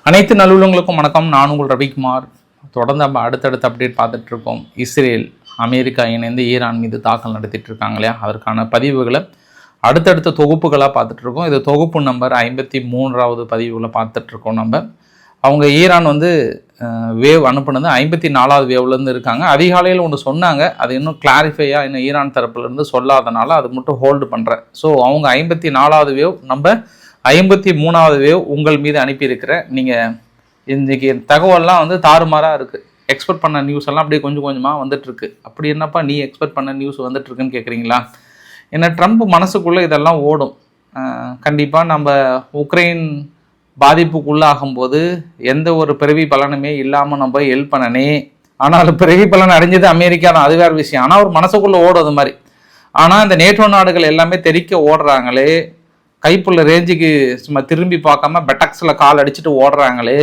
அனைத்து நல்லுள்ளங்களுக்கும் வணக்கம். நான் உங்கள் ரவிக்குமார். தொடர்ந்து நம்ம அடுத்தடுத்த அப்டேட் பார்த்துட்டு இருக்கோம். இஸ்ரேல் அமெரிக்கா இணைந்து ஈரான் மீது தாக்கல் நடத்திட்டு இருக்காங்க இல்லையா, அதற்கான பதிவுகளை அடுத்தடுத்த தொகுப்புகளாக பார்த்துட்டு இருக்கோம். இது தொகுப்பு நம்பர் 53வது பதிவுகளை பார்த்துட்டு இருக்கோம். அவங்க ஈரான் வேவ் அனுப்புனது 54வது வேவ்லேருந்து இருக்காங்க. அதிகாலையில் ஒன்று சொன்னாங்க, அது இன்னும் கிளாரிஃபையாக இன்னும் ஈரான் தரப்புலேருந்து சொல்லாதனால அது மட்டும் ஹோல்டு பண்ணுறேன். ஸோ அவங்க 54வது வேவ், நம்ம 53வது வேவ் உங்கள் மீது அனுப்பியிருக்கிற. நீங்கள் இன்றைக்கி தகவல்லாம் தாறுமாறாக இருக்குது. எக்ஸ்பெக்ட் பண்ண நியூஸ் எல்லாம் அப்படியே கொஞ்சம் கொஞ்சமாக வந்துட்டுருக்கு. அப்படி என்னப்பா நீ எக்ஸ்பெக்ட் பண்ண நியூஸ் வந்துட்டுருக்குன்னு கேட்குறீங்களா? ஏன்னா ட்ரம்ப் மனசுக்குள்ளே இதெல்லாம் ஓடும். கண்டிப்பாக நம்ம உக்ரைன் பாதிப்புக்குள்ளாகும்போது எந்த ஒரு பிறவி பலனுமே இல்லாமல் நம்ம ஹெல்ப் பண்ணனே. ஆனால் பிறவி பலன் அடைஞ்சது அமெரிக்கா தான், அது வேறு விஷயம். ஆனால் ஒரு மனசுக்குள்ளே ஓடும் அது மாதிரி. ஆனால் இந்த நேட்டோ நாடுகள் எல்லாமே தெறிக்க ஓடுறாங்களே, கைப்புள்ள ரேஞ்சுக்கு சும்மா திரும்பி பார்க்காம பெட்டக்ஸில் கால் அடிச்சுட்டு ஓடுறாங்களே,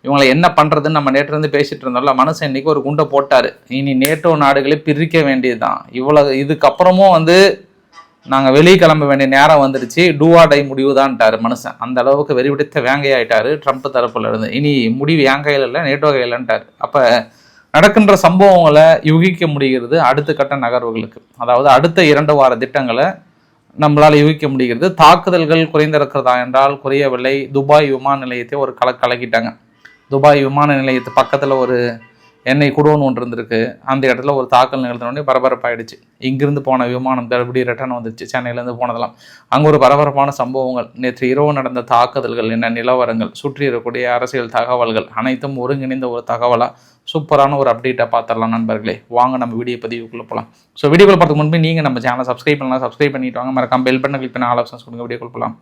இவங்களை என்ன பண்ணுறதுன்னு நம்ம நேற்றிலேருந்து பேசிகிட்டு இருந்தோம்ல. மனுஷன் இன்றைக்கி ஒரு குண்டை போட்டார். இனி நேட்டோ நாடுகளே பிரிக்க வேண்டியது தான். இதுக்கப்புறமும் நாங்கள் வெளியே கிளம்ப வேண்டிய நேரம் வந்துடுச்சு, டூஆடை முடிவு தான்ட்டார் மனுஷன். அந்த அளவுக்கு வெறிபிடித்த வேங்கையாயிட்டார் ட்ரம்ப் தரப்புல இருந்து. இனி முடிவு என் கையில் இல்லை, நேட்டோ கையில்ன்ட்டார். அப்போ நடக்கின்ற சம்பவங்களை யூகிக்க முடிகிறது அடுத்த கட்ட நகர்வுகளுக்கு. அதாவது அடுத்த 2 வார திட்டங்களை நம்மளால் யூகிக்க முடிகிறது. தாக்குதல்கள் குறைந்திருக்கிறதா என்றால் குறையவில்லை. துபாய் விமான நிலையத்தை ஒரு கலக்கிட்டாங்க. துபாய் விமான நிலையத்து பக்கத்தில் ஒரு எண்ணெய் குடோன் ஒன்று இருந்திருக்கு. அந்த இடத்துல ஒரு தாக்கல் நிகழ்த்தினோடனே பரபரப்பாயிடுச்சு. இங்கிருந்து போன விமானம் தடுப்படி ரிட்டர்ன் வந்துச்சு, சென்னையிலேருந்து போனதெல்லாம். அங்கே ஒரு பரபரப்பான சம்பவங்கள். நேற்று இரவு நடந்த தாக்குதல்கள் என்ன நிலவரங்கள், சுற்றி இருக்கக்கூடிய அரசியல் தகவல்கள் அனைத்தும் ஒருங்கிணைந்த ஒரு தகவலாக சூப்பரான ஒரு அப்டேட்டாக பார்த்துடலாம் நண்பர்களே. வாங்க நம்ம வீடியோ பதிவுக்குள்ளே போகலாம். ஸோ வீடியோக்குள்ள பார்த்துக்கு முன்பு நீங்கள் நம்ம சேனலை சப்ஸ்கிரைப் பண்ணலாம், சப்ஸ்கிரைப் பண்ணிட்டு வாங்க. மறக்காம பெல் பட்டன் கிளிக் பண்ணி ஆல் ஆப்ஷன்ஸ் கொடுங்க. வீடியோக்குள்ள போகலாம்.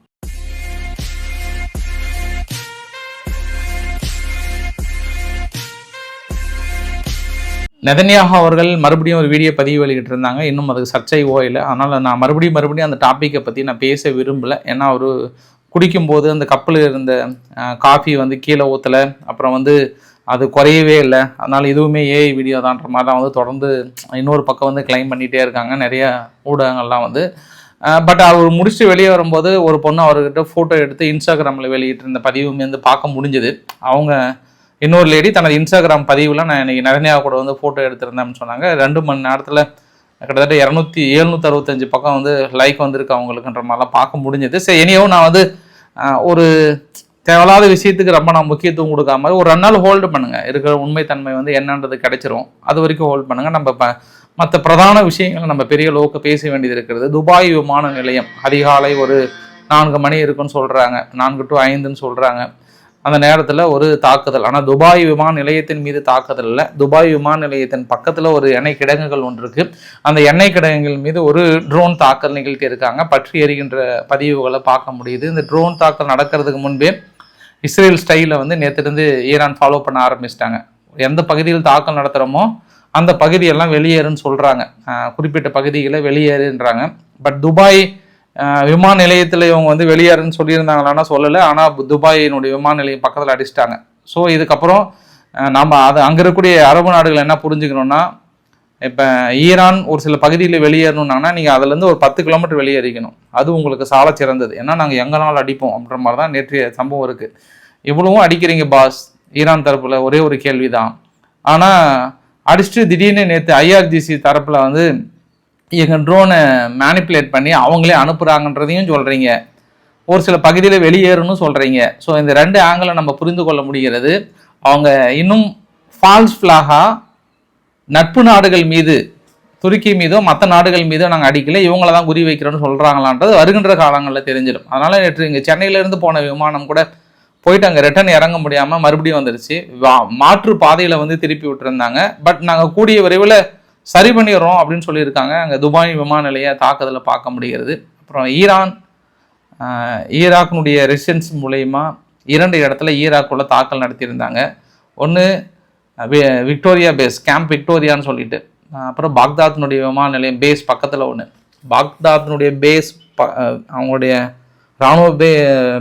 நெதன்யாஹு அவர்கள் மறுபடியும் ஒரு வீடியோ பதிவு வெளியிட்டு இருந்தாங்க. இன்னும் அதுக்கு சர்ச்சை இல்லை. அதனால் நான் மறுபடியும் அந்த டாப்பிக்கை பற்றி நான் பேச விரும்பலை. ஏன்னா அவர் குடிக்கும்போது அந்த கப்பில் இருந்த காஃபி கீழே ஊற்றலை, அப்புறம் அது குறையவே இல்லை. அதனால் இதுவுமே ஏஐ வீடியோ தான்ற மாதிரி தான் தொடர்ந்து இன்னொரு பக்கம் கிளைம் பண்ணிகிட்டே இருக்காங்க நிறைய ஊடகங்கள்லாம் பட் அவர் முடிச்சுட்டு வெளியே வரும்போது ஒரு பொண்ணு அவர்கிட்ட ஃபோட்டோ எடுத்து இன்ஸ்டாகிராமில் வெளியிட்டு இருந்த பதிவும் பார்க்க முடிஞ்சுது. அவங்க இன்னொரு லேடி தனது இன்ஸ்டாகிராம் பதிவில் நான் இன்றைக்கி நெதன்யாஹு கூட ஃபோட்டோ எடுத்திருந்தேன்னு சொன்னாங்க. 2 மணி நேரத்தில் கிட்டத்தட்ட 765 பக்கம் லைக் வந்திருக்கு அவங்களுக்குன்ற மாதிரிலாம் பார்க்க முடிஞ்சது. சரி, இனியும் நான் ஒரு தேவையில்லாத விஷயத்துக்கு ரொம்ப நான் முக்கியத்துவம் கொடுக்காம ஒரு 2 நாள் ஹோல்டு பண்ணுங்கள். இருக்கிற உண்மைத்தன்மை என்னன்றது கிடைச்சிரும். அது வரைக்கும் ஹோல்டு பண்ணுங்கள். நம்ம மற்ற பிரதான விஷயங்களை நம்ம பெரிய அளவுக்கு பேச வேண்டியது இருக்கிறது. துபாய் விமான நிலையம் அதிகாலை ஒரு 4 மணி இருக்குன்னு சொல்கிறாங்க, 4 to 5ன்னு சொல்கிறாங்க. அந்த நேரத்தில் ஒரு தாக்குதல். ஆனால் துபாய் விமான நிலையத்தின் மீது தாக்குதல் இல்லை. துபாய் விமான நிலையத்தின் பக்கத்தில் ஒரு எண்ணெய் கிடங்குகள் ஒன்று இருக்குது. அந்த எண்ணெய் கிடங்குகள் மீது ஒரு ட்ரோன் தாக்கல் நிகழ்த்தி இருக்காங்க. பற்றி எறிகின்ற பதிவுகளை பார்க்க முடியுது. இந்த ட்ரோன் தாக்கல் நடக்கிறதுக்கு முன்பே இஸ்ரேல் ஸ்டைலில் நேற்றிலிருந்து ஈரான் ஃபாலோ பண்ண ஆரம்பிச்சிட்டாங்க. எந்த பகுதியில் தாக்கல் நடத்துகிறோமோ அந்த பகுதியெல்லாம் வெளியேறுன்னு சொல்கிறாங்க. குறிப்பிட்ட பகுதிகளை வெளியேறுன்றாங்க. பட் துபாய் விமான நிலையத்தில் இவங்க வெளியேறுன்னு சொல்லியிருந்தாங்களான்னா சொல்லலை. ஆனால் துபாயினுடைய விமான நிலையம் பக்கத்தில் அடிச்சிட்டாங்க. ஸோ இதுக்கப்புறம் நம்ம அங்கே இருக்கக்கூடிய அரபு நாடுகள் என்ன புரிஞ்சுக்கணும்னா, இப்போ ஈரான் ஒரு சில பகுதியில் வெளியேறணுன்னாங்கன்னா நீங்கள் அதுலேருந்து ஒரு 10 கிலோமீட்டர் வெளியேறிக்கணும். அது உங்களுக்கு சால சிறந்தது. ஏன்னா நாங்கள் எங்கனாலும் அடிப்போம் அப்படின்ற மாதிரி தான் நேற்றைய சம்பவம் இருக்குது. இவ்வளவும் அடிக்கிறீங்க பாஸ், ஈரான் தரப்பில் ஒரே ஒரு கேள்வி தான். ஆனால் அடிச்சுட்டு திடீர்னு நேற்று ஐஆர்ஜிசி தரப்பில் எங்கள் ட்ரோனை மேனிப்புலேட் பண்ணி அவங்களே அனுப்புகிறாங்கன்றதையும் சொல்கிறீங்க. ஒரு சில பகுதியில் வெளியேறுன்னு சொல்கிறீங்க. ஸோ இந்த 2 ஆங்கிளை நம்ம புரிந்து கொள்ள முடிகிறது. அவங்க இன்னும் ஃபால்ஸ் ஃப்ளாகாக நட்பு நாடுகள் மீது, துருக்கி மீதோ மற்ற நாடுகள் மீதோ நாங்கள் அடிக்கல, இவங்கள தான் குறி வைக்கிறோன்னு சொல்கிறாங்களான்றது வருகின்ற காலங்களில் தெரிஞ்சிடும். அதனால் நேற்று இங்கே சென்னையிலேருந்து போன விமானம் கூட போயிட்டு அங்கே ரிட்டர்ன் இறங்க முடியாமல் மறுபடியும் வந்துடுச்சு. மாற்று பாதையில் திருப்பி விட்டுருந்தாங்க. பட் நாங்கள் கூடிய விரைவில் சரி பண்ணிடுறோம் அப்படின்னு சொல்லியிருக்காங்க. அங்கே துபாய் விமான நிலைய தாக்குதலை பார்க்க முடிகிறது. அப்புறம் ஈராக்கினுடைய ரெசிடென்ஸ் மூலயமா 2 இடத்துல ஈராக்குள்ள தாக்கல் நடத்தியிருந்தாங்க. ஒன்று விக்டோரியா பேஸ், கேம்ப் விக்டோரியான்னு சொல்லிட்டு, அப்புறம் பாக்தாத்தினுடைய விமான நிலையம் பேஸ் பக்கத்தில் ஒன்று. பாக்தாத்தினுடைய பேஸ் அவங்களுடைய இராணுவ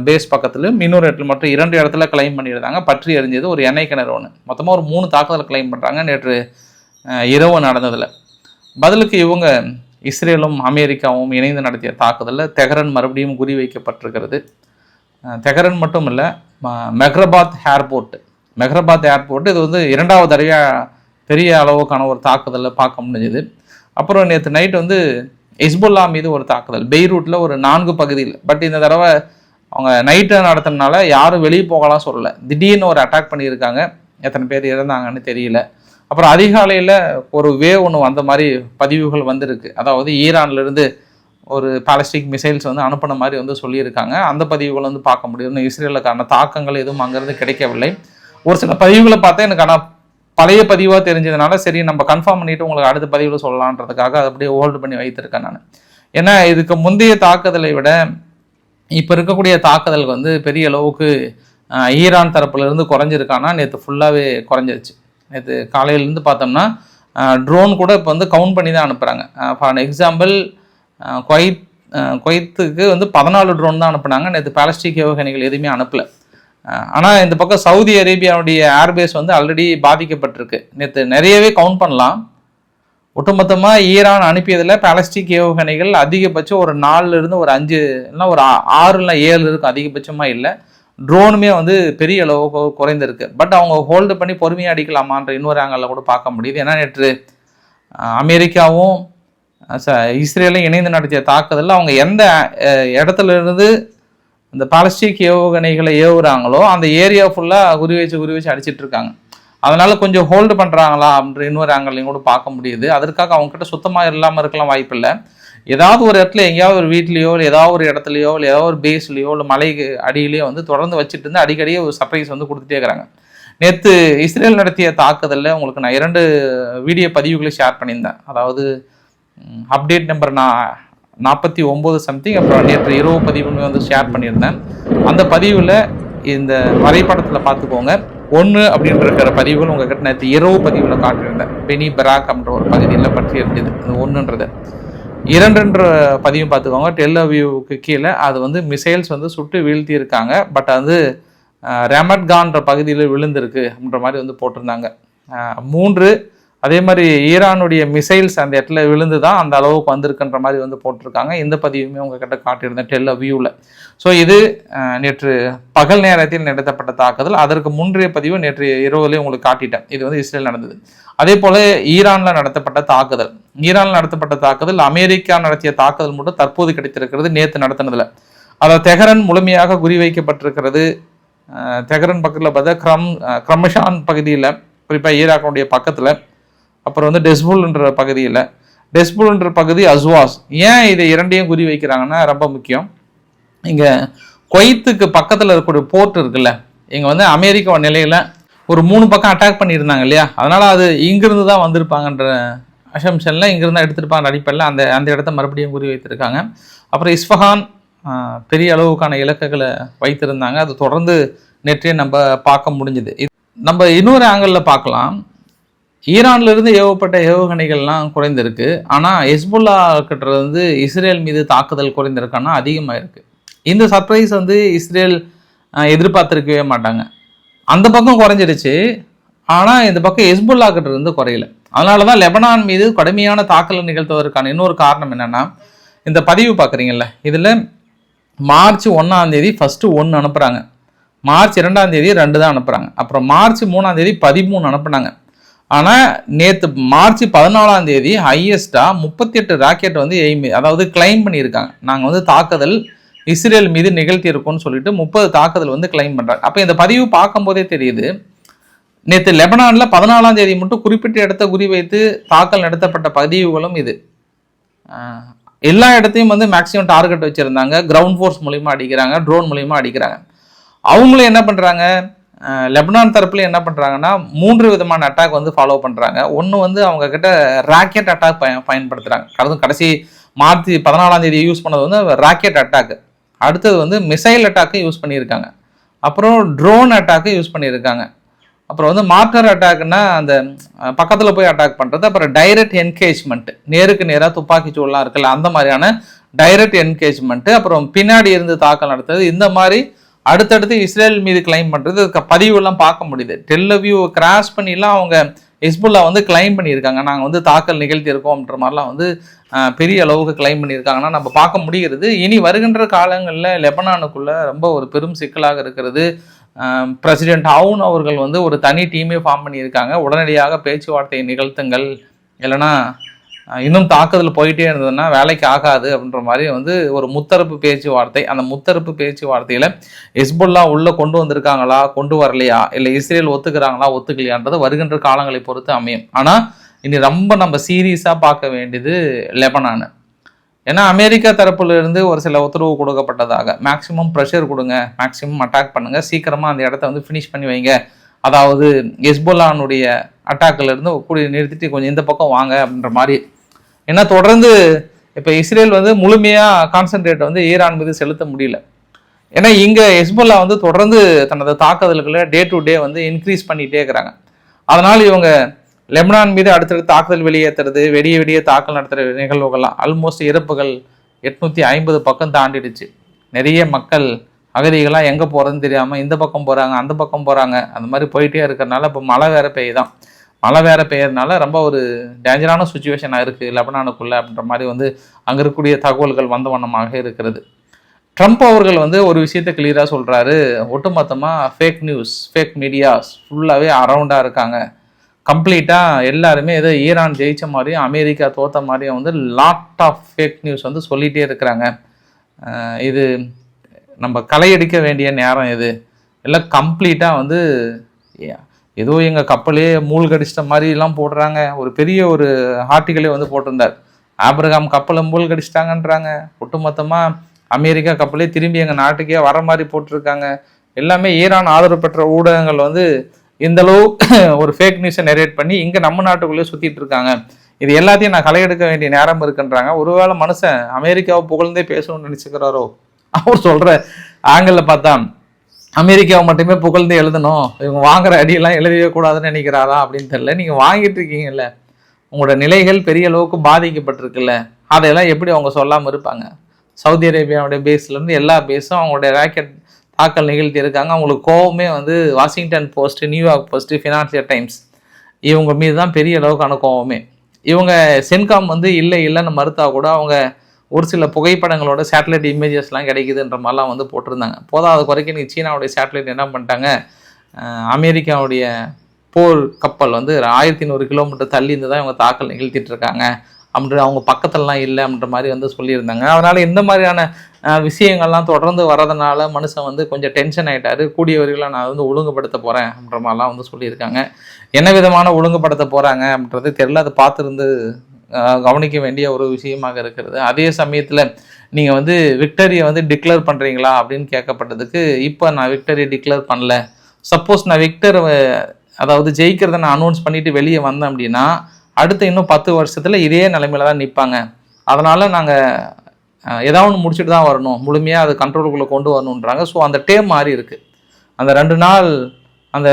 பேஸ் பக்கத்துலையும் இன்னொரு இடத்துல மட்டும் 2 இடத்துல கிளைம் பண்ணியிருந்தாங்க. பற்றி எறிஞ்சது ஒரு எண்ணெய் கிணறு ஒன்று. மொத்தமாக ஒரு 3 தாக்குதல் கிளைம் பண்ணுறாங்க நேற்று இரவு நடந்ததில். பதிலுக்கு இவங்க இஸ்ரேலும் அமெரிக்காவும் இணைந்து நடத்திய தாக்குதலில் தெஹ்ரான் மறுபடியும் குறி வைக்கப்பட்டிருக்கிறது. தெஹரன் மட்டும் இல்லை, மெஹ்ரபாத் ஏர்போர்ட் இது வந்து 2வது தடவையாக பெரிய அளவுக்கான ஒரு தாக்குதலை பார்க்க முடிஞ்சுது. அப்புறம் நேற்று நைட் வந்து ஹிஸ்புல்லா மீது ஒரு தாக்குதல் பெய்ரூட்டில் ஒரு 4 பகுதியில். பட் இந்த தடவை அவங்க நைட்டு நடத்துனால யாரும் வெளியே போகலாம் சொல்லலை. திடீர்னு ஒரு அட்டாக் பண்ணியிருக்காங்க. எத்தனை பேர் இறந்தாங்கன்னு தெரியல. அப்புறம் அதிகாலையில் ஒரு வேவ் ஒன்று வந்த மாதிரி பதிவுகள் வந்திருக்கு. அதாவது ஈரான்லேருந்து ஒரு பாலிஸ்டிக் மிசைல்ஸ் வந்து அனுப்பின மாதிரி வந்து சொல்லியிருக்காங்க. அந்த பதிவுகள் வந்து பார்க்க முடியும். இஸ்ரேலுக்கான தாக்கங்கள் எதுவும் அங்கேருந்து கிடைக்கவில்லை. ஒரு சில பதிவுகளை பார்த்தா எனக்கு ஆனால் பழைய பதிவாக தெரிஞ்சதுனால சரி நம்ம கன்ஃபார்ம் பண்ணிவிட்டு உங்களுக்கு அடுத்த பதிவில் சொல்லலான்றதுக்காக அதை அப்படியே ஹோல்டு பண்ணி வைத்திருக்கேன் நான். ஏன்னா இதுக்கு முந்தைய தாக்குதலை விட இப்போ இருக்கக்கூடிய தாக்குதல் வந்து பெரிய அளவுக்கு ஈரான் தரப்புலேருந்து குறைஞ்சிருக்கானா நேற்று ஃபுல்லாகவே குறைஞ்சிருச்சு. நேற்று காலையிலேருந்து பார்த்தோம்னா ட்ரோன் கூட இப்போ வந்து கவுண்ட் பண்ணி தான் அனுப்புகிறாங்க. ஃபார் எக்ஸாம்பிள் குவைத்துக்கு வந்து 14 ட்ரோன் தான் அனுப்புனாங்க. நேற்று பாலிஸ்டிக் ஏவுகணைகள் எதுவுமே அனுப்பலை. ஆனால் இந்த பக்கம் சவுதி அரேபியாவுடைய ஏர்பேஸ் வந்து ஆல்ரெடி பாதிக்கப்பட்டிருக்கு. நேற்று நிறையவே கவுண்ட் பண்ணலாம். ஒட்டுமொத்தமாக ஈரான் அனுப்பியதில் பாலிஸ்டிக் ஏவுகணைகள் அதிகபட்சம் ஒரு 4லேருந்து ஒரு 5 இல்லைனா ஒரு 6 இல்லை 7 இருக்கும், அதிகபட்சமாக இல்லை. ட்ரோனுமே வந்து பெரிய அளவு குறைந்திருக்கு. பட் அவங்க ஹோல்டு பண்ணி பொறுமையாக அடிக்கலாமான்ற இன்னொரு ஆங்கிளில் கூட பார்க்க முடியுது. ஏன்னா நேற்று அமெரிக்காவும் இஸ்ரேலும் இணைந்து நடத்திய தாக்குதலில் அவங்க எந்த இடத்துல இருந்து இந்த பாலிஸ்டிக் ஏவுகணைகளை ஏவுறாங்களோ அந்த ஏரியா ஃபுல்லாக குறி வச்சு அடிச்சிட்டு இருக்காங்க. அதனால கொஞ்சம் ஹோல்டு பண்ணுறாங்களா அப்படின்ற இன்னொரு ஆங்கிளையும் கூட பார்க்க முடியுது. அதற்காக அவங்ககிட்ட சுத்தமாக இல்லாமல் இருக்கலாம் வாய்ப்பில்லை. ஏதாவது ஒரு இடத்துல எங்கேயாவது ஒரு வீட்லேயோ இல்லை ஏதாவது ஒரு இடத்துலையோ இல்லை ஏதாவது ஒரு பேஸ்லையோ இல்லை மலை அடியிலையோ வந்து தொடர்ந்து வச்சுட்டு இருந்து அடிக்கடியே ஒரு சர்ப்ரைஸ் வந்து கொடுத்துட்டே இருக்கிறாங்க. நேற்று இஸ்ரேல் நடத்திய தாக்குதலில் உங்களுக்கு நான் 2 வீடியோ பதிவுகளை ஷேர் பண்ணியிருந்தேன். அதாவது அப்டேட் நம்பர் 49 சம்திங், அப்புறம் நேற்று இரவு பதிவுன்னு வந்து ஷேர் பண்ணியிருந்தேன். அந்த பதிவில் இந்த வரைபடத்தில் பார்த்துக்கோங்க. 1 அப்படின்ற இருக்கிற பதிவுகள் உங்ககிட்ட நேற்று இரவு பதிவில் காட்டியிருந்தேன். பெனி பராக் அப்படின்ற ஒரு பகுதியில் பற்றி இருந்தது. அது 1ன்றது. 2ன்ற பதிவும் பார்த்துக்கோங்க. டெல் அவிவுக்கு கீழே அது வந்து மிசைல்ஸ் வந்து சுட்டு வீழ்த்தி இருக்காங்க. பட் அது ரெமட்கான்ற பகுதியில் விழுந்திருக்கு அப்படின்ற மாதிரி வந்து போட்டிருந்தாங்க. 3 அதே மாதிரி ஈரானுடைய மிசைல்ஸ் அந்த இடத்துல விழுந்து தான் அந்த அளவுக்கு வந்திருக்குன்ற மாதிரி வந்து போட்டிருக்காங்க. இந்த பதிவுமே உங்ககிட்ட காட்டியிருந்தேன் டெல் அவியூவில். ஸோ இது நேற்று பகல் நேரத்தில் நடத்தப்பட்ட தாக்குதல். அதற்கு முன்றைய பதிவு நேற்று இரவுலேயே உங்களுக்கு காட்டிட்டேன். இது வந்து இஸ்ரேல் நடந்தது. அதே போல் ஈரானில் நடத்தப்பட்ட தாக்குதல் அமெரிக்கா நடத்திய தாக்குதல் மட்டும் தற்போது கிடைத்திருக்கிறது. நேற்று நடத்தினதில் அதாவது தெஹரன் முழுமையாக குறிவைக்கப்பட்டிருக்கிறது. தெஹரன் பக்கத்தில் பார்த்தா கிரமஷான் பகுதியில், குறிப்பாக ஈராக்குடைய பக்கத்தில், அப்புறம் வந்து டெஸ்புல்ன்ற பகுதி அஸ்வாஸ். ஏன் இதை 2ஐயும் குறி வைக்கிறாங்கன்னா ரொம்ப முக்கியம். இங்கே குவைத்துக்கு பக்கத்தில் இருக்கக்கூடிய போர்ட் இருக்குல்ல, இங்கே வந்து அமெரிக்கா நிலையில் ஒரு 3 பக்கம் அட்டாக் பண்ணியிருந்தாங்க இல்லையா, அதனால் அது இங்கிருந்து தான் வந்திருப்பாங்கன்ற அசம்ஷனில் இங்கிருந்து எடுத்துருப்பாங்க அடிப்படையில் அந்த இடத்த மறுபடியும் குறி வைத்திருக்காங்க. அப்புறம் இஸ்ஃபஹான் பெரிய அளவுக்கான இலக்குகளை வைத்திருந்தாங்க. அது தொடர்ந்து நேற்றே நம்ம பார்க்க முடிஞ்சுது. நம்ம இன்னொரு ஆங்கிளில் பார்க்கலாம். ஈரான்லேருந்து ஏவப்பட்ட ஏவுகணைகள்லாம் குறைந்திருக்கு. ஆனால் ஹிஸ்புல்லா கிட்ட வந்து இஸ்ரேல் மீது தாக்குதல் குறைந்திருக்கான்னா அதிகமாக இருக்குது. இந்த சர்ப்ரைஸ் வந்து இஸ்ரேல் எதிர்பார்த்துருக்கவே மாட்டாங்க. அந்த பக்கம் குறைஞ்சிடுச்சு, ஆனால் இந்த பக்கம் ஹிஸ்புல்லா கிட்ட இருந்து குறையல. அதனால தான் லெபனான் மீது கடுமையான தாக்குதல் நிகழ்த்துவதற்கான இன்னொரு காரணம் என்னென்னா, இந்த பதிவு பார்க்குறீங்கல்ல, இதில் மார்ச் 1ஆம் தேதி ஃபஸ்ட்டு 1 அனுப்புகிறாங்க, மார்ச் 2ஆம் தேதி 2 தான் அனுப்புகிறாங்க, அப்புறம் மார்ச் 3ஆம் தேதி 13 அனுப்புனாங்க. ஆனால் நேற்று மார்ச் 14ஆம் தேதி ஹையஸ்டாக 38 ராக்கெட் வந்து அதாவது கிளைம் பண்ணியிருக்காங்க. நாங்கள் வந்து தாக்குதல் இஸ்ரேல் மீது நிகழ்த்தியிருக்கோம்னு சொல்லிட்டு 30 தாக்குதல் வந்து கிளைம் பண்ணுறாங்க. அப்போ இந்த பதிவு பார்க்கும்போதே தெரியுது, நேற்று லெபனானில் 14ஆம் தேதி மட்டும் குறிப்பிட்ட இடத்த குறிவைத்து தாக்கல் நடத்தப்பட்ட பதிவுகளும் இது. எல்லா இடத்தையும் வந்து மேக்ஸிமம் டார்கெட் வச்சுருந்தாங்க. கிரவுண்ட் ஃபோர்ஸ் மூலிமா அடிக்கிறாங்க, ட்ரோன் மூலிமா அடிக்கிறாங்க. அவங்களும் என்ன பண்ணுறாங்க, லெபனான் தரப்புல என்ன பண்ணுறாங்கன்னா 3 விதமான அட்டாக் வந்து ஃபாலோ பண்ணுறாங்க. ஒன்று வந்து அவங்க கிட்ட ராக்கெட் அட்டாக் பயன்படுத்துகிறாங்க. கடைசி மார்ச் 14ஆம் தேதி யூஸ் பண்ணது வந்து ராக்கெட் அட்டாக்கு. அடுத்தது வந்து மிசைல் அட்டாக்கு யூஸ் பண்ணியிருக்காங்க. அப்புறம் ட்ரோன் அட்டாக்கு யூஸ் பண்ணியிருக்காங்க. அப்புறம் வந்து மார்டர் அட்டாக்னா அந்த பக்கத்தில் போய் அட்டாக் பண்ணுறது. அப்புறம் டைரக்ட் என்கேஜ்மெண்ட், நேருக்கு நேராக துப்பாக்கி சூழலாம் இருக்குல்ல, அந்த மாதிரியான டைரக்ட் என்கேஜ்மெண்ட்டு. அப்புறம் பின்னாடி இருந்து தாக்கல் நடத்துறது. இந்த மாதிரி அடுத்தடுத்து இஸ்ரேல் மீது கிளைம் பண்ணுறது. பதிவுலாம் பார்க்க முடியுது. டெல் அவியூ கிராஸ் பண்ணிலாம் அவங்க ஹிஸ்புல்லா வந்து கிளைம் பண்ணியிருக்காங்க, நாங்கள் வந்து தாக்கல் நிகழ்த்தியிருக்கோம்ன்ற மாதிரிலாம் வந்து பெரிய அளவுக்கு கிளைம் பண்ணியிருக்காங்கன்னா நம்ம பார்க்க முடிகிறது. இனி வருகின்ற காலங்களில் லெபனானுக்குள்ள ரொம்ப ஒரு பெரும் சிக்கலாக இருக்கிறது. பிரசிடென்ட் அவுன் அவர்கள் வந்து ஒரு தனி டீமே ஃபார்ம் பண்ணியிருக்காங்க. உடனடியாக பேச்சுவார்த்தையை நிகழ்த்துங்கள், இல்லைன்னா இன்னும் தாக்குதல் போயிட்டே இருந்ததுன்னா வேலைக்கு ஆகாது அப்படின்ற மாதிரி வந்து ஒரு முத்தரப்பு பேச்சுவார்த்தை. அந்த முத்தரப்பு பேச்சுவார்த்தையில் ஹிஸ்புல்லா உள்ளே கொண்டு வந்திருக்காங்களா, கொண்டு வரலையா, இல்லை இஸ்ரேல் ஒத்துக்கிறாங்களா, ஒத்துக்கலையான்றது வருகின்ற காலங்களை பொறுத்து அமையும். ஆனால் இனி ரொம்ப நம்ம சீரியஸாக பார்க்க வேண்டியது லெபனானு. ஏன்னா அமெரிக்கா தரப்புல இருந்து ஒரு சில உத்தரவு கொடுக்கப்பட்டதாக, மேக்சிமம் ப்ரெஷர் கொடுங்க, மேக்சிமம் அட்டாக் பண்ணுங்க, சீக்கிரமாக அந்த இடத்த வந்து ஃபினிஷ் பண்ணி வைங்க, அதாவது ஹிஸ்புல்லானுடைய அட்டாக்கில் இருந்து கூடி நிறுத்திட்டு கொஞ்சம் இந்த பக்கம் வாங்க அப்படின்ற மாதிரி. ஏன்னா தொடர்ந்து இப்போ இஸ்ரேல் வந்து முழுமையாக கான்சன்ட்ரேட் வந்து ஈரான் மீது செலுத்த முடியல. ஏன்னா இங்கே ஹிஸ்புல்லா வந்து தொடர்ந்து தனது தாக்குதல்களை டே டு டே வந்து இன்க்ரீஸ் பண்ணிகிட்டே இருக்கிறாங்க. அதனால் இவங்க லெபனான் மீது அடுத்தடுத்து தாக்குதல் வெளியேற்றுறது, வெடிய தாக்கல் நடத்துகிற நிகழ்வுகள்லாம் ஆல்மோஸ்ட் இறப்புகள் 850 பக்கம் தாண்டிடுச்சு. நிறைய மக்கள் அகதிகள்லாம் எங்கே போகிறதுன்னு தெரியாமல் இந்த பக்கம் போகிறாங்க, அந்த பக்கம் போகிறாங்க, அந்த மாதிரி போயிட்டே இருக்கிறனால இப்போ மழை வேறு பெய்யுதான். மழை வேறு பெய்யறதுனால ரொம்ப ஒரு டேஞ்சரான சுச்சுவேஷனாக இருக்குது லெபனானுக்குள்ளே அப்படின்ற மாதிரி வந்து அங்கே இருக்கக்கூடிய தகவல்கள் வந்த வண்ணமாக இருக்கிறது. ட்ரம்ப் அவர்கள் வந்து ஒரு விஷயத்தை கிளியராக சொல்கிறாரு, ஒட்டுமொத்தமாக ஃபேக் நியூஸ், ஃபேக் மீடியாஸ் ஃபுல்லாகவே அரவுண்டாக இருக்காங்க. கம்ப்ளீட்டாக எல்லாருமே ஏதோ ஈரான் ஜெயித்த மாதிரியும் அமெரிக்கா தோற்ற மாதிரியும் வந்து லாட் ஆஃப் ஃபேக் நியூஸ் வந்து சொல்லிகிட்டே இருக்கிறாங்க. இது நம்ம களையடிக்க வேண்டிய நேரம் இது. எல்லாம் கம்ப்ளீட்டாக வந்து ஏதோ எங்கள் கப்பலே மூழ்கடிச்சிட்ட மாதிரிலாம் போடுறாங்க. ஒரு பெரிய ஒரு ஆர்டிக்கலே வந்து போட்டிருந்தார், ஆப்ரகாம் கப்பலை மூழ்கடிச்சிட்டாங்கன்றாங்க. ஒட்டுமொத்தமாக அமெரிக்கா கப்பலே திரும்பி எங்கள் நாட்டுக்கே வர மாதிரி போட்டிருக்காங்க. எல்லாமே ஈரான் ஆதரவு பெற்ற ஊடகங்கள் வந்து இந்தளவு ஒரு ஃபேக் நியூஸை நெரேட் பண்ணி இங்கே நம்ம நாட்டுக்குள்ளே சுற்றிட்டு இருக்காங்க. இது எல்லாத்தையும் நான் களையெடுக்க வேண்டிய நேரம் இருக்குன்றாங்க. ஒருவேளை மனுஷன் அமெரிக்காவை புகழ்ந்தே பேசணும்னு நினச்சிக்கிறாரோ? அவர் சொல்கிற ஆங்கிளில் பார்த்தா அமெரிக்காவை மட்டுமே புகழ்ந்து எழுதணும், இவங்க வாங்குற அடியெல்லாம் எழுதவே கூடாதுன்னு நினைக்கிறாரா அப்படின்னு தெரியல. நீங்கள் வாங்கிட்டு இருக்கீங்கல்ல, உங்களோட நிலைகள் பெரிய அளவுக்கு பாதிக்கப்பட்டிருக்குல்ல, அதையெல்லாம் எப்படி அவங்க சொல்லாமல் இருப்பாங்க? சவுதி அரேபியாவுடைய பேஸ்லேருந்து எல்லா பேஸும் அவங்களுடைய ராக்கெட் தாக்கல் நிகழ்த்தி இருக்காங்க. அவங்களுக்கு கோவமே வந்து Washington post, New York post, financial times இவங்க மீது தான் பெரிய அளவுக்கான கோவமே. இவங்க சென்காம் வந்து இல்லைன்னு மறுத்தா கூட அவங்க ஒரு சில புகைப்படங்களோட சேட்டலைட் இமேஜஸ்லாம் கிடைக்குதுன்ற மாதிரிலாம் வந்து போட்டிருந்தாங்க. போதாத குறைக்கு நீ சீனாவுடைய சேட்டலைட் என்ன பண்ணிட்டாங்க, அமெரிக்காவுடைய போர் கப்பல் வந்து 1100 கிலோமீட்டர் தள்ளி இருந்து தான் இவங்க தாக்கல் நிகழ்த்திட்டு இருக்காங்க அப்படின்ற, அவங்க பக்கத்துலலாம் இல்லை அப்படின்ற மாதிரி வந்து சொல்லியிருந்தாங்க. அதனால் இந்த மாதிரியான விஷயங்கள்லாம் தொடர்ந்து வரதுனால மனுஷன் வந்து கொஞ்சம் டென்ஷன் ஆகிட்டாரு. கூடிய வரையில நான் வந்து ஒழுங்குபடுத்த போகிறேன் அப்படின்ற மாதிரிலாம் வந்து சொல்லியிருக்காங்க. என்ன விதமான ஒழுங்குபடுத்த போகிறாங்க அப்படின்றது தெரியல. அதை பார்த்துருந்து கவனிக்க வேண்டிய ஒரு விஷயமாக இருக்கிறது. அதே சமயத்தில் நீங்கள் வந்து விக்டரியை வந்து டிக்ளேர் பண்ணுறீங்களா அப்படின்னு கேட்கப்பட்டதுக்கு, இப்போ நான் விக்டரியை டிக்ளேர் பண்ணல, சப்போஸ் நான் அதாவது ஜெயிக்கிறத நான் அனௌன்ஸ் பண்ணிவிட்டு வெளியே வந்தேன் அப்படின்னா அடுத்த இன்னும் 10 வருஷத்தில் இதே நிலைமையில தான் நிற்பாங்க. அதனால் நாங்கள் ஏதாவது ஒன்று முடிச்சுட்டு தான் வரணும், முழுமையாக அது கண்ட்ரோலுக்குள்ளே கொண்டு வரணுன்றாங்க. ஸோ அந்த டேம் மாறி இருக்குது. அந்த 2 நாள் அந்த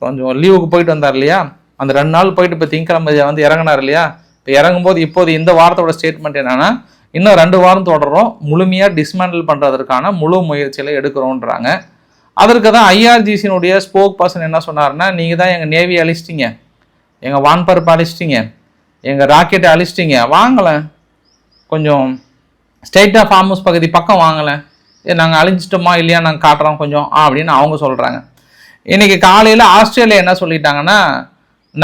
கொஞ்சம் லீவுக்கு போயிட்டு வந்தார் இல்லையா, அந்த 2 நாள் போயிட்டு இப்போ திங்கக்கிழமை வந்து இறங்கினார் இல்லையா, இப்போ இறங்கும்போது இப்போது இந்த வாரத்தோட ஸ்டேட்மெண்ட் என்னன்னா, இன்னும் 2 வாரம் தொடரும், முழுமையாக டிஸ்மேண்டில் பண்ணுறதுக்கான முழு முயற்சியில் எடுக்கிறோன்றாங்க. அதற்கு தான் ஐஆர்ஜிசியினுடைய ஸ்போக் பர்சன் என்ன சொன்னார்னா, நீங்கள் தான் எங்கள் நேவி அழிச்சிட்டிங்க, எங்கள் வான்பரப்பு அழிச்சிட்டிங்க, எங்கள் ராக்கெட்டை அழிச்சிட்டிங்க, வாங்கலை கொஞ்சம் ஸ்டேட் ஆஃப் ஹார்முஸ் பகுதி பக்கம் வாங்கலை, நாங்கள் அழிஞ்சிட்டோமா இல்லையா நாங்கள் காட்டுறோம் கொஞ்சம் அப்படின்னு அவங்க சொல்கிறாங்க. இன்றைக்கி காலையில் ஆஸ்திரேலியா என்ன சொல்லிட்டாங்கன்னா,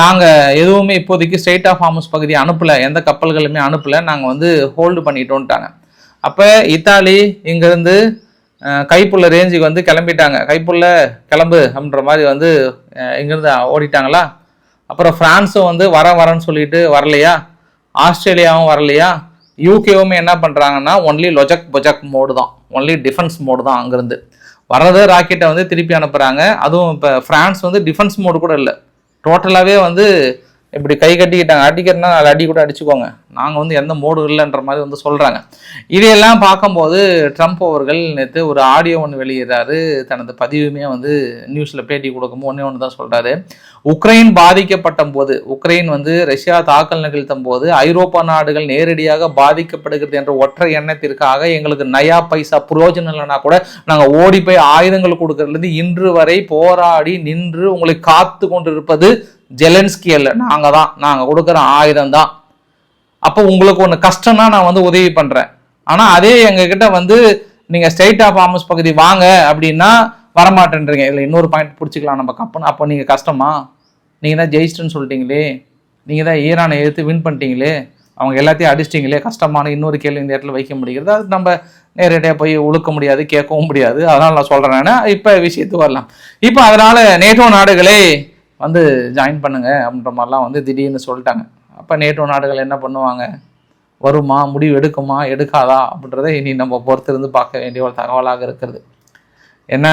நாங்கள் எதுவுமே இப்போதைக்கு ஸ்டேட் ஆஃப் ஹார்முஸ் பகுதி அனுப்பலை, எந்த கப்பல்களுமே அனுப்பலை, நாங்கள் வந்து ஹோல்டு பண்ணிட்டோன்ட்டாங்க. அப்போ இத்தாலி இங்கேருந்து கைப்புள்ள ரேஞ்சுக்கு வந்து கிளம்பிட்டாங்க, கைப்புள்ள கிளம்பு அப்படின்ற மாதிரி வந்து இங்கேருந்து ஓடிட்டாங்களா. அப்புறம் ஃப்ரான்ஸும் வந்து வரேன்னு சொல்லிட்டு வரலையா, ஆஸ்திரேலியாவும் வரலையா, யூகேவுமே என்ன பண்ணுறாங்கன்னா ஒன்லி பொஜக் மோடு தான், ஒன்லி டிஃபென்ஸ் மோடு தான். அங்கேருந்து வர்றது ராக்கெட்டை வந்து திருப்பி அனுப்புகிறாங்க. அதுவும் இப்போ ஃப்ரான்ஸ் வந்து டிஃபென்ஸ் மோடு கூட இல்லை, டோட்டலாகவே வந்து இப்படி கை கட்டிக்கிட்டாங்க, அடிக்கிறதுனா அது அடி கூட அடிச்சுக்கோங்க, நாங்கள் வந்து எந்த மோடு இல்லைன்ற மாதிரி வந்து சொல்கிறாங்க. இதையெல்லாம் பார்க்கும்போது ட்ரம்ப் அவர்கள் நேற்று ஒரு ஆடியோ ஒன்று வெளியிடுறாரு. தனது பதிவுமே வந்து நியூஸில் பேட்டி கொடுக்கும்போது ஒன்று தான் சொல்கிறாரு, உக்ரைன் பாதிக்கப்பட்ட போது, உக்ரைன் வந்து ரஷ்யா தாக்கல் நிகழ்த்தும் போது ஐரோப்பா நாடுகள் நேரடியாக பாதிக்கப்படுகிறது என்ற ஒற்றை எண்ணத்திற்காக எங்களுக்கு நயா பைசா புரோஜனம் இல்லைனா கூட நாங்கள் ஓடி போய் ஆயுதங்கள் கொடுக்கறதுலேருந்து இன்று வரை போராடி நின்று உங்களை காத்து கொண்டிருப்பது ஜெலன்ஸ்கி இல்லை, நாங்கள் கொடுக்குற ஆயுதம் தான். அப்போ உங்களுக்கு ஒன்று கஷ்டம்னா நான் வந்து உதவி பண்ணுறேன். ஆனால் அதே எங்ககிட்ட வந்து நீங்கள் ஸ்ட்ரெயிட் ஆஃப் ஹார்முஸ் பகுதி வாங்க அப்படின்னா வரமாட்டேன்றீங்க. இல்லை இன்னொரு பாயிண்ட் பிடிச்சிக்கலாம் நம்ம கப்புன்னு. அப்போ நீங்கள் கஷ்டமா? நீங்கள் தான் ஜெயிச்சிட்டுன்னு சொல்லிட்டீங்களே, நீங்கள் தான் ஈரானை எதிர்த்து வின் பண்ணிட்டீங்களே, அவங்க எல்லாத்தையும் அடிச்சிட்டிங்களே, கஷ்டமான இன்னொரு கேள்வி இந்த இடத்துல வைக்க முடிகிறது. அது நம்ம நேரடியாக போய் உழுக்க முடியாது, கேட்கவும் முடியாது. அதனால் நான் சொல்கிறேன். இப்போ விஷயத்துக்கு வரலாம். இப்போ அதனால் நேட்டோ நாடுகளே வந்து ஜாயின் பண்ணுங்க அப்படின்ற மாதிரிலாம் வந்து திடீர்னு சொல்லிட்டாங்க. அப்போ நேட்டோ நாடுகள் என்ன பண்ணுவாங்க? வருமா, முடிவு எடுக்குமா, எடுக்காதா அப்படின்றத இனி நம்ம பொறுத்திருந்து பார்க்க வேண்டிய ஒரு தகவலாக இருக்கிறது. ஏன்னா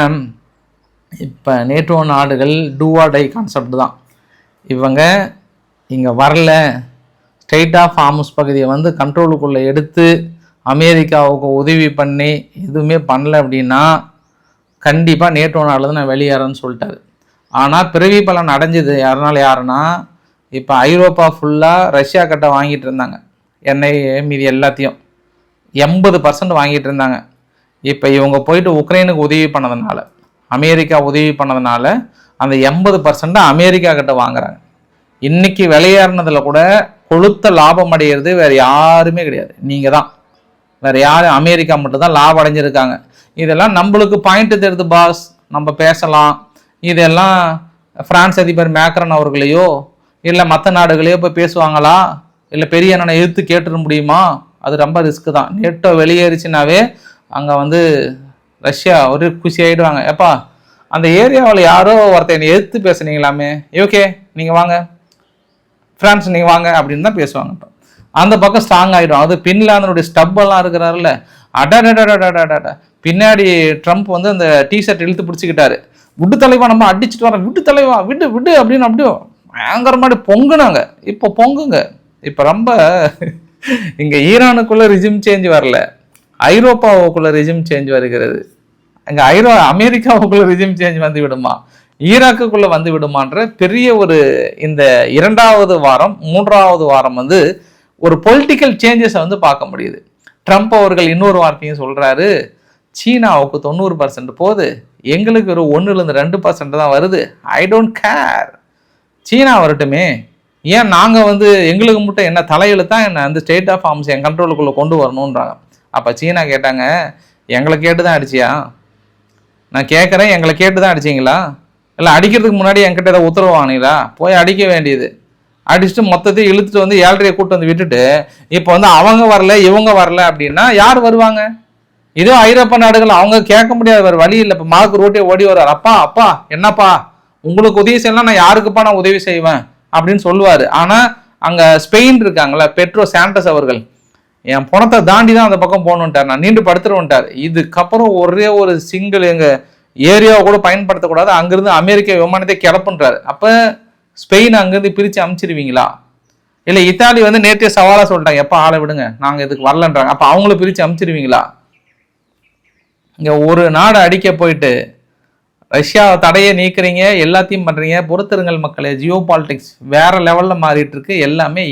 இப்போ நேட்டோ நாடுகள் டூ ஆர் டை கான்செப்ட் தான். இவங்க இங்கே வரல, ஸ்ட்ரெயிட் ஆஃப் ஹார்முஸ் பகுதியை வந்து கண்ட்ரோலுக்குள்ளே எடுத்து அமெரிக்காவுக்கு உதவி பண்ணி எதுவுமே பண்ணல அப்படின்னா கண்டிப்பாக நேட்டோ நாட்டில் தான் நான் வெளியேறேன்னு சொல்லிட்டாரு. ஆனால் பிறவி பலன் அடைஞ்சது யாருன்னா இப்போ ஐரோப்பா ஃபுல்லாக ரஷ்யா கிட்ட வாங்கிட்டு இருந்தாங்க எண்ணெய் மீதி எல்லாத்தையும் 80% வாங்கிட்டு இருந்தாங்க. இப்போ இவங்க போயிட்டு உக்ரைனுக்கு உதவி பண்ணதுனால, அமெரிக்கா உதவி பண்ணதுனால அந்த 80% அமெரிக்கா கிட்ட வாங்குறாங்க. இன்னைக்கு விளையாடுனதில் கூட கொளுத்த லாபம் அடைகிறது வேறு யாருமே கிடையாது, நீங்கள் தான். வேறு யாரும், அமெரிக்கா மட்டும்தான் லாபம் அடைஞ்சிருக்காங்க. இதெல்லாம் நம்மளுக்கு பாயிண்ட் தெரியுது பாஸ், நம்ம பேசலாம். இதெல்லாம் பிரான்ஸ் அதிபர் மேக்ரன் அவர்களையோ இல்லை மற்ற நாடுகளையோ போய் பேசுவாங்களா? இல்லை பெரிய அண்ணனை எதிர்த்து கேட்டுட முடியுமா? அது ரொம்ப ரிஸ்க்கு தான். நேட்டோ வெளியேறிச்சுனாவே அங்கே வந்து ரஷ்யா ஒரு குஷி ஆகிடுவாங்க. எப்பா அந்த ஏரியாவில் யாரோ ஒருத்தர் எதிர்த்து பேசுனீங்களாமே, ஓகே நீங்கள் வாங்க, ஃப்ரான்ஸ் நீங்கள் வாங்க அப்படின்னு தான் பேசுவாங்க. இப்போ அந்த பக்கம் ஸ்ட்ராங் ஆகிடும். அது பின்லாந்தனுடைய ஸ்டப்பெல்லாம் இருக்கிறாருல்ல, அடடடடடடட பின்னாடி ட்ரம்ப் வந்து அந்த டிஷர்ட் இழுத்து பிடிச்சிக்கிட்டாரு. விட்டு தலைவா, நம்ம அடிச்சுட்டு வரோம், விட்டு தலைவா, விடு விடு அப்படின்னு அப்படியே பயங்கர மாதிரி பொங்குனாங்க. இப்போ பொங்குங்க. இப்போ ரொம்ப இங்கே ஈரானுக்குள்ளே ரிஜிம் சேஞ்ச் வரல, ஐரோப்பாவுக்குள்ள ரிஜிம் சேஞ்ச் வருகிறது. அங்கே அமெரிக்காவுக்குள்ள ரிஜிம் சேஞ்ச் வந்து விடுமா, ஈராக்குக்குள்ள வந்து விடுமான்ற பெரிய ஒரு இந்த 2வது வாரம் 3வது வாரம் வந்து ஒரு பொலிட்டிக்கல் சேஞ்சஸை வந்து பார்க்க முடியுது. ட்ரம்ப் அவர்கள் இன்னொரு வார்த்தையும் சொல்றாரு, சீனாவுக்கு 90% போகுது, எங்களுக்கு ஒரு 1-2% தான் வருது, ஐ டோன்ட் கேர், சீனா வரட்டுமே, ஏன் நாங்கள் வந்து எங்களுக்கு மட்டும் என்ன தலையெழுத்தா என்ன அந்த ஸ்டேட் ஆஃப் ஹார்முஸ் என் கண்ட்ரோலுக்குள்ளே கொண்டு வரணுன்றாங்க. அப்போ சீனா கேட்டாங்க, எங்களை கேட்டு தான் அடிச்சியா? நான் கேட்குறேன், எங்களை கேட்டு தான் அடிச்சிங்களா? இல்லை அடிக்கிறதுக்கு முன்னாடி என்கிட்ட ஏதாவது உத்தரவு வாங்கினீங்களா? போய் அடிக்க வேண்டியது. அடிச்சுட்டு மொத்தத்தையும் இழுத்துட்டு வந்து 7:30 கூட்டு வந்து விட்டுட்டு இப்போ வந்து அவங்க வரல இவங்க வரல அப்படின்னா யார் வருவாங்க? இதோ ஐரோப்பா நாடுகள் அவங்க கேட்க முடியாது, வேறு வழி இல்லை. இப்போ மார்க் ரோட்டே ஓடி வர்றார், அப்பா என்னப்பா உங்களுக்கு உதவி செய்யலாம், நான் யாருக்குப்பா நான் உதவி செய்வேன் அப்படின்னு சொல்லுவார். ஆனால் அங்கே ஸ்பெயின் இருக்காங்களா, பெட்ரோ சாண்டஸ் அவர்கள் என் பணத்தை தாண்டி தான் அந்த பக்கம் போகணுன்ட்டார், நான் நீண்டு படுத்துருவேன்ட்டார். இதுக்கப்புறம் ஒரே ஒரு சிங்கிள் எங்கள் ஏரியாவை கூட பயன்படுத்தக்கூடாது, அங்கேருந்து அமெரிக்க விமானத்தை கிளப்புன்றாரு. அப்போ ஸ்பெயின் அங்கேருந்து பிரித்து அமுச்சிருவீங்களா? இல்லை இத்தாலி வந்து நேற்றே சவாலாக சொல்லிட்டாங்க, எப்போ ஆளை விடுங்க நாங்கள் இதுக்கு வரலன்றாங்க, அப்போ அவங்கள பிரித்து அமுச்சிருவீங்களா? இங்கே ஒரு நாடு அடிக்க போயிட்டு ரஷ்யா தடையை நீக்கிறீங்க, எல்லாத்தையும் பண்ணுறீங்க. பொறுத்திருங்கள் மக்களே, ஜியோ பாலிட்டிக்ஸ் வேற லெவலில் மாறிட்டு இருக்கு. எல்லாமே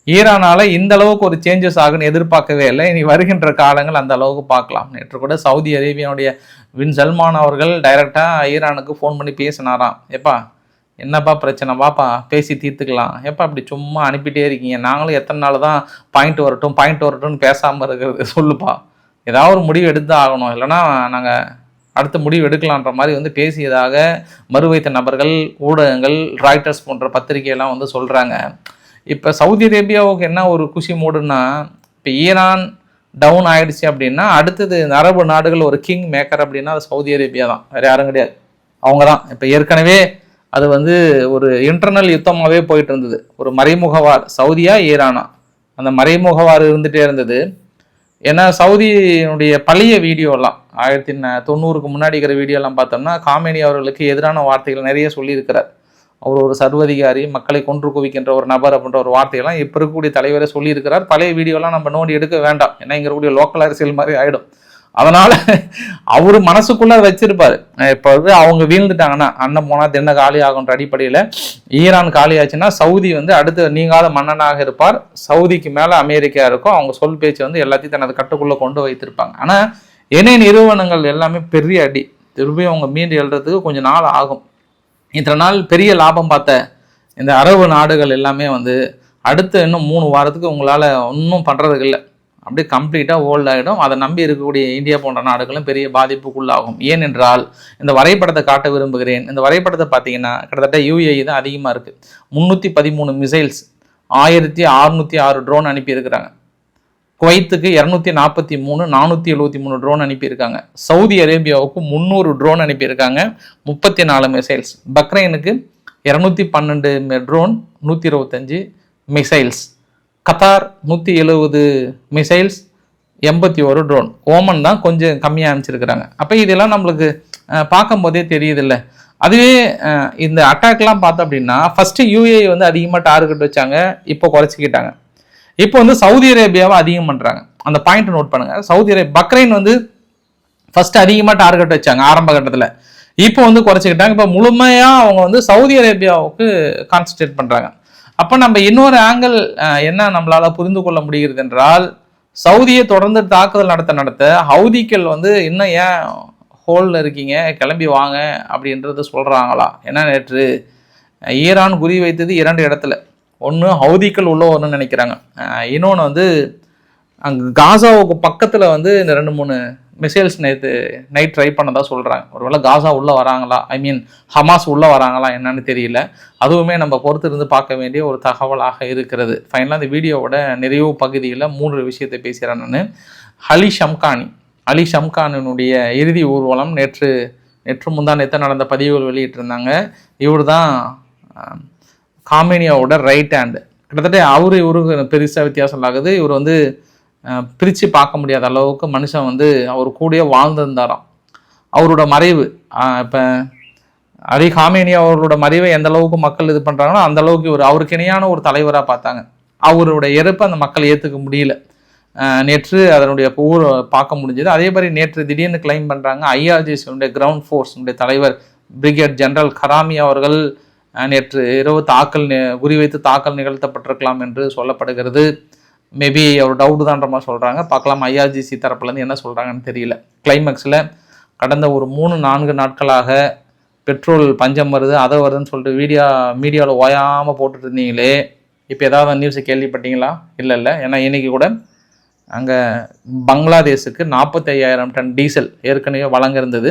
ஈரானால இந்த அளவுக்கு ஒரு சேஞ்சஸ் ஆகுன்னு எதிர்பார்க்கவே இல்லை. இனி வருகின்ற காலங்கள் அந்த அளவுக்கு பார்க்கலாம். நேற்று கூட சவுதி அரேபியாவுடைய பின் சல்மான் அவர்கள் டைரெக்டாக ஈரானுக்கு ஃபோன் பண்ணி பேசினாராம், எப்பா என்னப்பா பிரச்சனை, வாப்பா பேசி தீர்த்துக்கலாம், எப்பா அப்படி சும்மா அனுப்பிட்டே இருக்கீங்க, நாங்களும் எத்தனை நாள் தான் பாயிண்ட் வரட்டும்னு பேசாமல் இருக்கிறது, சொல்லுப்பா ஏதாவது ஒரு முடிவு எடுத்து ஆகணும், இல்லைனா நாங்கள் அடுத்த முடிவு எடுக்கலான்ற மாதிரி வந்து பேசியதாக மறுவைத்த நபர்கள், ஊடகங்கள், ராய்டர்ஸ் போன்ற பத்திரிகையெல்லாம் வந்து சொல்கிறாங்க. இப்போ சவுதி அரேபியாவுக்கு என்ன ஒரு குஷி மூடுன்னா, இப்போ ஈரான் டவுன் ஆகிடுச்சு அப்படின்னா அடுத்தது இந்த அரபு நாடுகள் ஒரு கிங் மேக்கர் அப்படின்னா அது சவுதி அரேபியா தான், வேறு யாரும் கிடையாது, அவங்க தான். இப்போ ஏற்கனவே அது வந்து ஒரு இன்டர்னல் யுத்தமாகவே போயிட்டு இருந்தது, ஒரு மறைமுகவார், சவுதியா ஈரானா, அந்த மறைமுகவார் இருந்துகிட்டே இருந்தது. ஏன்னா சவுதியினுடைய பழைய வீடியோலாம் 1990க்கு முன்னாடி இருக்கிற வீடியோலாம் பார்த்தோம்னா காமேனி அவர்களுக்கு எதிரான வார்த்தைகள் நிறைய சொல்லியிருக்கிறார். அவர் ஒரு சர்வதிகாரி, மக்களை கொன்று குவிக்கின்ற ஒரு நபர் அப்படின்ற ஒரு வார்த்தையெல்லாம் இப்போ இருக்கக்கூடிய தலைவரை சொல்லியிருக்கிறார். பழைய வீடியோலாம் நம்ம நோண்டி எடுக்க வேண்டாம், ஏன்னா இங்கே இருக்கக்கூடிய லோக்கல் அரசியல் மாதிரி ஆகிடும். அதனால அவரு மனசுக்குள்ள வச்சிருப்பாரு, இப்போ வந்து அவங்க வீழ்ந்துட்டாங்கன்னா அண்ணன் போனால் தென்ன காலி ஆகுன்ற அடிப்படையில் ஈரான் காலி ஆச்சுன்னா சவுதி வந்து அடுத்து நீங்காத மன்னனாக இருப்பார், சவுதிக்கு மேலே அமெரிக்கா இருக்கும், அவங்க சொல் பேச்சு வந்து எல்லாத்தையும் தனது கட்டுக்குள்ளே கொண்டு வைத்திருப்பாங்க. ஆனால் இணை நிறுவனங்கள் எல்லாமே பெரிய அடி, திரும்பியும் அவங்க மீண்டு எழுறதுக்கு கொஞ்சம் நாள் ஆகும். இத்தனை நாள் பெரிய லாபம் பார்த்த இந்த அரபு நாடுகள் எல்லாமே வந்து அடுத்த இன்னும் 3 வாரத்துக்கு உங்களால் ஒன்றும் பண்ணுறதுக்கு இல்லை, அப்படியே கம்ப்ளீட்டாக ஓல்ட் ஆகிடும். அதை நம்பி இருக்கக்கூடிய இந்தியா போன்ற நாடுகளும் பெரிய பாதிப்புக்குள்ளாகும். ஏனென்றால் இந்த வரைபடத்தை காட்ட விரும்புகிறேன். இந்த வரைபடத்தை பார்த்தீங்கன்னா கிட்டத்தட்ட UAE தான் அதிகமாக இருக்குது. 313 மிசைல்ஸ், 1606 ட்ரோன் அனுப்பியிருக்கிறாங்க. குவைத்துக்கு 243, 473 ட்ரோன் அனுப்பியிருக்காங்க. சவுதி அரேபியாவுக்கு 300 ட்ரோன் அனுப்பியிருக்காங்க, 34 மிசைல்ஸ். பக்ரைனுக்கு 212 drone, 125 missiles. Qatar 170 missiles, 81 drone. Oman தான் கொஞ்சம் கம்மியாக அனுப்பிச்சிருக்கிறாங்க. அப்போ இதெல்லாம் நம்மளுக்கு பார்க்கும்போதே தெரியுது இல்லை. அதுவே இந்த அட்டாக்லாம் பார்த்தோம் அப்படின்னா ஃபஸ்ட்டு UAE வந்து அதிகமாக டார்கெட் வச்சாங்க, இப்போ குறைச்சிக்கிட்டாங்க. இப்போ வந்து சவுதி அரேபியாவை அதிகம் பண்ணுறாங்க. அந்த பாயிண்ட் நோட் பண்ணுங்க. சவுதி அரேபியா, பக்ரைன் வந்து ஃபர்ஸ்ட் அதிகமாக டார்கெட் வச்சாங்க ஆரம்ப கட்டத்தில், இப்போ வந்து குறைச்சிக்கிட்டாங்க. இப்போ முழுமையாக அவங்க வந்து சவுதி அரேபியாவுக்கு கான்சன்ட்ரேட் பண்ணுறாங்க. அப்போ நம்ம இன்னொரு ஆங்கிள் என்ன நம்மளால புரிந்து கொள்ள முடிகிறது என்றால், சவுதியை தொடர்ந்து தாக்குதல் நடத்த ஹவுதிகள் வந்து இன்னும் ஏன் ஹோலில் இருக்கீங்க, கிளம்பி வாங்க அப்படின்றது சொல்கிறாங்களா? ஏன்னா நேற்று ஈரான் குறி வைத்தது 2 இடத்துல. ஒன்று ஹவுதிகள் உள்ள வரணும்னு நினைக்கிறாங்க, இன்னொன்று வந்து அங்கே காசாவுக்கு பக்கத்தில் வந்து இந்த 2-3 மிசைல்ஸ் நேற்று நைட் ட்ரை பண்ணதா சொல்கிறாங்க. ஒருவேளை காசா உள்ளே வராங்களா, ஹமாஸ் உள்ளே வராங்களா என்னன்னு தெரியல. அதுவுமே நம்ம பொறுத்து இருந்து பார்க்க வேண்டிய ஒரு தகவலாக இருக்கிறது. ஃபைனலாக இந்த வீடியோவோட நிறைவு பகுதியில் 3 விஷயத்தை பேசுகிறேன் நான். அலி ஷம்கானினுடைய இறுதி ஊர்வலம் நேற்று முந்தானேத்து நடந்த பதிவுகள் வெளியிட்டிருந்தாங்க. இவர் தான் காமேனியாவோட ரைட் ஹேண்டு. கிட்டத்தட்ட இவருக்கு பெருசாக வித்தியாசம் ஆகுது. இவர் வந்து பிரித்து பார்க்க முடியாத அளவுக்கு மனுஷன் வந்து அவர் கூடயே வாழ்ந்திருந்தாராம். அவரோட மறைவு, இப்போ அலி காமேனியா அவர்களோட மறைவை எந்த அளவுக்கு மக்கள் இது பண்ணுறாங்களோ அந்த அளவுக்கு அவருக்கு இணையான ஒரு தலைவராக பார்த்தாங்க. அவருடைய இறப்பை அந்த மக்கள் ஏற்றுக்க முடியல. நேற்று அதனுடைய பார்க்க முடிஞ்சது. அதே மாதிரி நேற்று திடீர்னு கிளைம் பண்ணுறாங்க, IRGC கிரவுண்ட் ஃபோர்ஸுடைய தலைவர் பிரிகேட் ஜெனரல் கராமி அவர்கள் நேற்று இரவு குறிவைத்து தாக்கல் நிகழ்த்தப்பட்டிருக்கலாம் என்று சொல்லப்படுகிறது. மேபி அவர் டவுட்டு தான்ற மாதிரி சொல்கிறாங்க. பார்க்கலாம் IRGC தரப்புலேருந்து என்ன சொல்கிறாங்கன்னு தெரியல. கிளைமேக்ஸில் கடந்த ஒரு 3-4 நாட்களாக பெட்ரோல் பஞ்சம் வருது, அதை வருதுன்னு சொல்லிட்டு மீடியாவில் ஓயாமல் போட்டுட்டு இருந்தீங்களே, இப்போ ஏதாவது நியூஸை கேள்விப்பட்டீங்களா? இல்லை. ஏன்னா இன்றைக்கி கூட அங்கே பங்களாதேஷுக்கு 45,000 டன் டீசல் ஏற்கனவே வழங்க இருந்தது.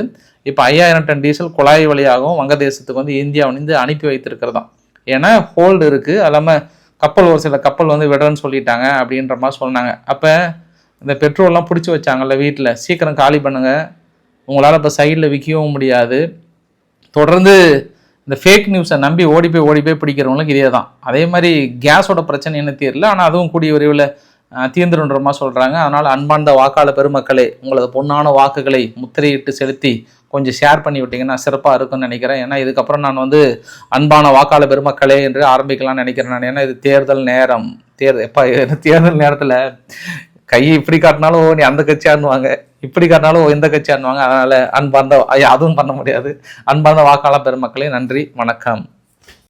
இப்போ 5,000 டன் டீசல் குழாய் வழியாகவும் வங்கதேசத்துக்கு வந்து இந்தியா வந்து அனுப்பி வைத்திருக்கிறதாம். ஏன்னா ஹோல்டு இருக்குது, அது இல்லாமல் ஒரு சில கப்பல் வந்து விடுறேன்னு சொல்லிட்டாங்க அப்படின்ற மாதிரி சொன்னாங்க. அப்போ இந்த பெட்ரோல்லாம் பிடிச்சி வச்சாங்கல்ல வீட்டில், சீக்கிரம் காலி பண்ணுங்கள், உங்களால் இப்போ சைடில் விற்கவும் முடியாது. தொடர்ந்து இந்த ஃபேக் நியூஸை நம்பி ஓடி போய் பிடிக்கிறவங்களுக்கு இதே தான். அதே மாதிரி கேஸோட பிரச்சனை என்ன தெரியல, ஆனால் அதுவும் கூடிய விரைவில் தீர்ந்துன்ற மாதிரி சொல்கிறாங்க. அதனால் அன்பார்ந்த வாக்காளர் பெருமக்களே, உங்களது பொன்னான வாக்குகளை முத்திரையிட்டு செலுத்தி கொஞ்சம் ஷேர் பண்ணி விட்டிங்கன்னா சிறப்பாக இருக்குன்னு நினைக்கிறேன். ஏன்னா இதுக்கப்புறம் நான் வந்து அன்பான வாக்காளர் பெருமக்களே என்று ஆரம்பிக்கலாம்னு நினைக்கிறேன் நான். ஏன்னா இது தேர்தல் நேரம். தேர்தல் நேரத்தில் கையை இப்படி காட்டினாலும் நீ அந்த கட்சி ஆடுவாங்க, இப்படி காட்டினாலும் எந்த கட்சி ஆடுவாங்க. அதனால் அதுவும் பண்ண முடியாது. அன்பார்ந்த வாக்காளர் பெருமக்களே, நன்றி, வணக்கம்.